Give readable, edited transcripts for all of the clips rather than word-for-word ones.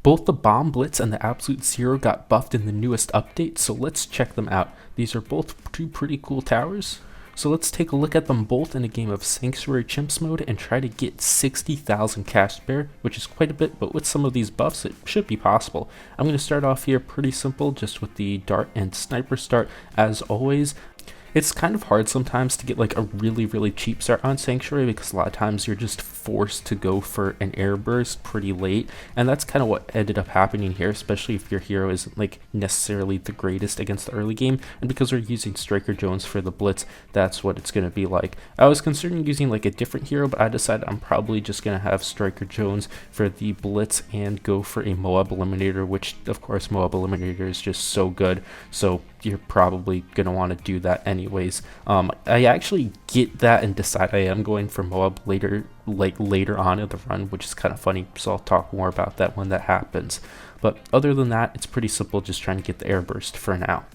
Both the Bomb Blitz and the Absolute Zero got buffed in the newest update, so let's check them out. These are both two pretty cool towers. So let's take a look at them both in a game of Sanctuary Chimps mode and try to get 60,000 cash spare, which is quite a bit, but with some of these buffs it should be possible. I'm going to start off here pretty simple, just with the dart and sniper start as always. It's kind of hard sometimes to get like a really cheap start on Sanctuary because a lot of times you're just forced to go for an air burst pretty late, and that's kind of what ended up happening here, especially if your hero isn't like necessarily the greatest against the early game. And because we're using Striker Jones for the blitz, that's what it's going to be like. I was considering using like a different hero, but I decided I'm probably just going to have Striker Jones for the blitz and go for a Moab Eliminator, which of course Moab Eliminator is just so good, so you're probably going to want to do that anyways. I actually get that and decide I am going for Moab later on in the run, which is kind of funny, so I'll talk more about that when that happens. But other than that, it's pretty simple, just trying to get the air burst for now.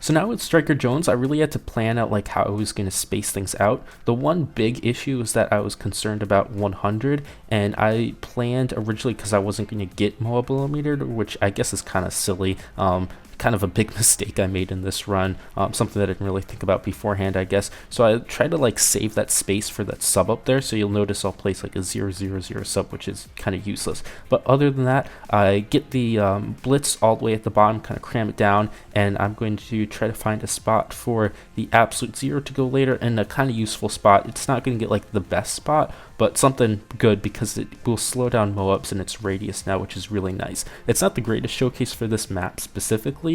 So now with Striker Jones, I really had to plan out like how I was going to space things out. The one big issue is that I was concerned about 100, and I planned originally because I wasn't going to get Moab Eliminator, which I guess is kind of silly. Kind of a big mistake I made in this run, something that I didn't really think about beforehand, I guess. So I tried to like save that space for that sub up there, so you'll notice I'll place like a 000 sub, which is kind of useless. But other than that, I get the blitz all the way at the bottom, kind of cram it down, and I'm going to try to find a spot for the Absolute Zero to go later, and a kind of useful spot. It's not going to get like the best spot, but something good because it will slow down Moabs in its radius now, which is really nice. It's not the greatest showcase for this map specifically,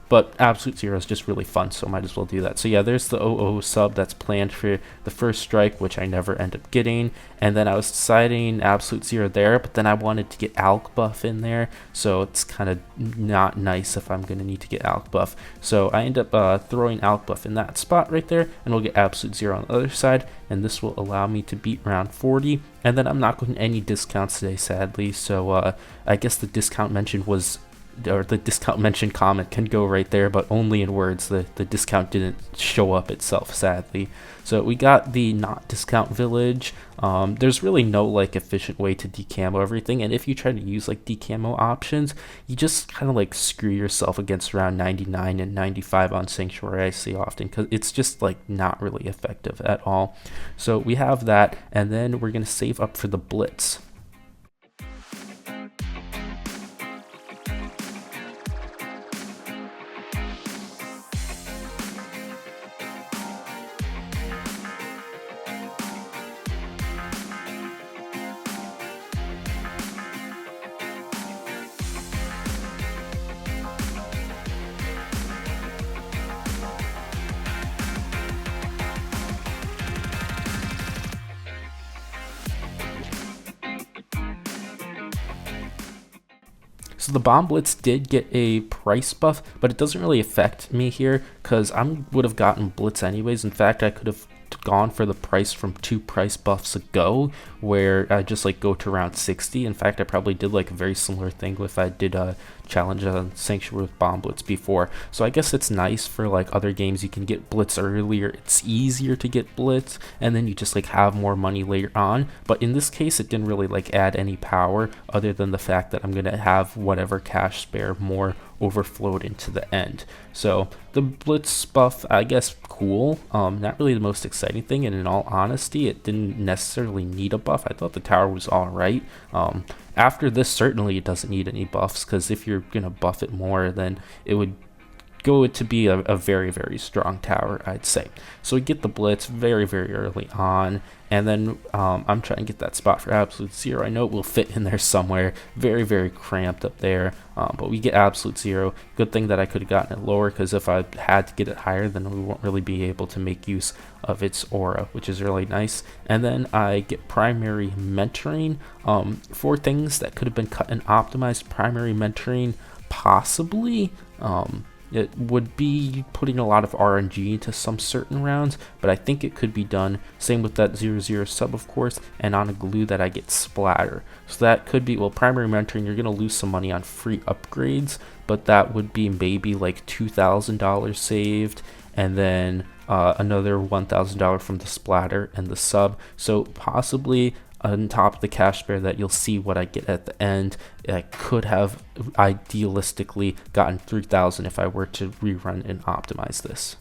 but Absolute Zero is just really fun, so might as well do that. So yeah, there's the 00 sub that's planned for the first strike, which I never end up getting, and then I was deciding Absolute Zero there, but then I wanted to get Alk buff in there, so it's kind of not nice if I'm going to need to get Alk buff. So I end up throwing Alk buff in that spot right there, and we'll get Absolute Zero on the other side, and this will allow me to beat round 40. And then I'm not getting any discounts today, sadly, so I guess the discount mentioned was, or the discount mentioned comment can go right there, but only in words. The discount didn't show up itself, sadly. So we got the not discount village. There's really no like efficient way to decamo everything, and if you try to use like decamo options, you just kind of like screw yourself against round 99 and 95 on Sanctuary, I see often, because it's just like not really effective at all. So we have that, and then we're going to save up for the blitz. So the Bomb Blitz did get a price buff, but it doesn't really affect me here because I would have gotten Blitz anyways. In fact, I could have gone for the price from 2 price buffs ago, where I just like go to around 60. In fact, I probably did like a very similar thing if I did a challenge on Sanctuary with Bomb Blitz before. So I guess it's nice for like other games you can get Blitz earlier. It's easier to get Blitz, and then you just like have more money later on. But in this case, it didn't really like add any power other than the fact that I'm gonna have whatever cash spare more overflowed into the end. So the Blitz buff, I guess, cool. Not really the most exciting thing, and in all honesty, it didn't necessarily need a buff. I thought the tower was all right. After this, certainly it doesn't need any buffs, because if you're gonna buff it more, then it would go to be a very, very strong tower, I'd say. So we get the Blitz very, very early on, and then I'm trying to get that spot for Absolute Zero. I know it will fit in there somewhere. Very, very cramped up there, but we get Absolute Zero. Good thing that I could have gotten it lower, because if I had to get it higher, then we won't really be able to make use of its aura, which is really nice. And then I get primary mentoring for things that could have been cut and optimized. Primary mentoring, possibly. It would be putting a lot of RNG into some certain rounds, but I think it could be done. Same with that 0-0 sub, of course, and on a glue that I get splatter. So that could be, well, primary mentoring, you're going to lose some money on free upgrades, but that would be maybe like $2,000 saved, and then another $1,000 from the splatter and the sub. So possibly on top of the cash spare that you'll see what I get at the end. I could have idealistically gotten 3,000 if I were to rerun and optimize this.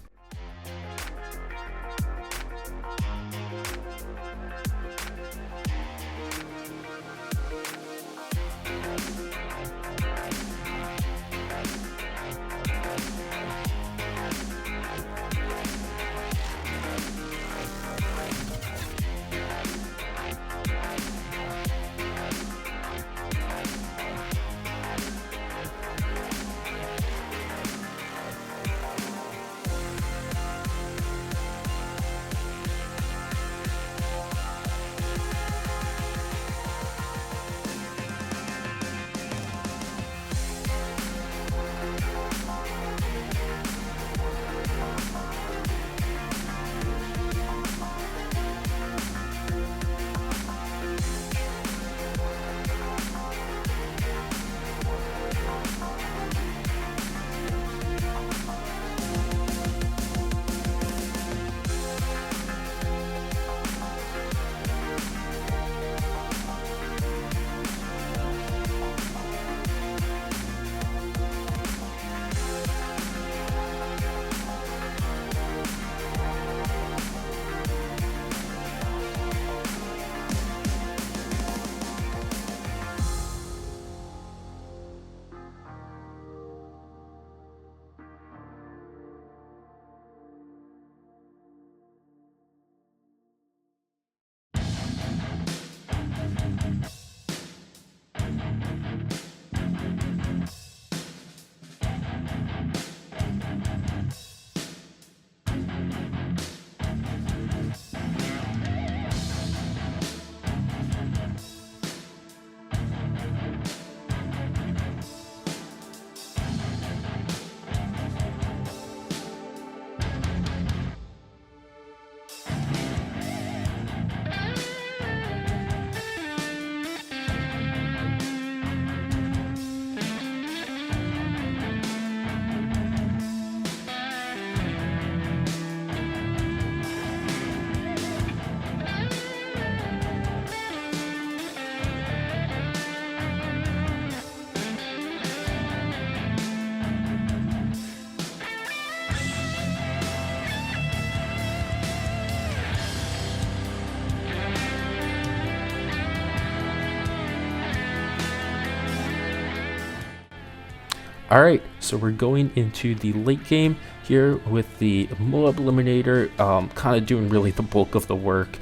Alright, so we're going into the late game here with the Moab Eliminator, kind of doing really the bulk of the work.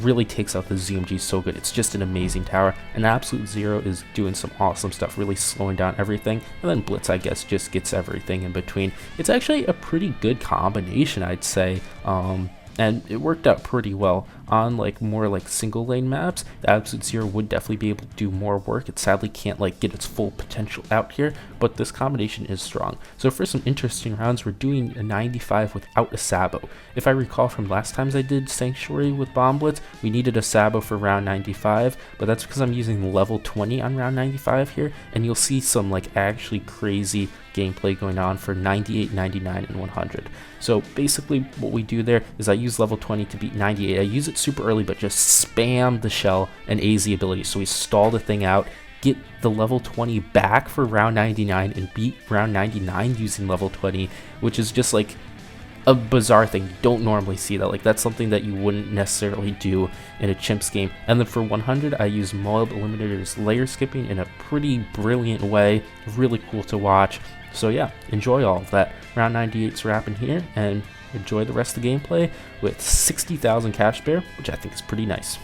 Really takes out the ZMG so good. It's just an amazing tower. And Absolute Zero is doing some awesome stuff, really slowing down everything. And then Blitz, I guess, just gets everything in between. It's actually a pretty good combination, I'd say. and it worked out pretty well. On like more like single lane maps, the Absolute Zero would definitely be able to do more work. It sadly can't like get its full potential out here, but this combination is strong. So for some interesting rounds, we're doing a 95 without a Sabo. If I recall from last times I did Sanctuary with Bomb Blitz, we needed a Sabo for round 95, but that's because I'm using level 20 on round 95 here, and you'll see some like actually crazy gameplay going on for 98, 99, and 100. So basically what we do there is I use level 20 to beat 98. I use it super early, but just spam the shell and AZ ability. So we stall the thing out, get the level 20 back for round 99, and beat round 99 using level 20, which is just like a bizarre thing. You don't normally see that. Like, that's something that you wouldn't necessarily do in a Chimps game. And then for 100, I use Mob Eliminator's layer skipping in a pretty brilliant way. Really cool to watch. So yeah, enjoy all of that. Round 98's wrapping here, and enjoy the rest of the gameplay with 60,000 cash bear, which I think is pretty nice.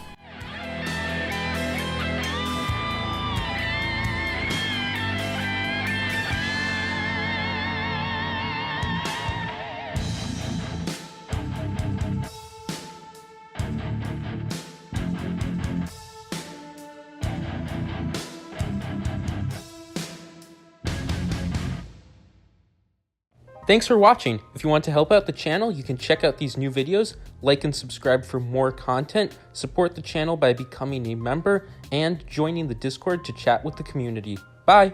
Thanks for watching. If you want to help out the channel, you can check out these new videos, like and subscribe for more content, support the channel by becoming a member, and joining the Discord to chat with the community. Bye!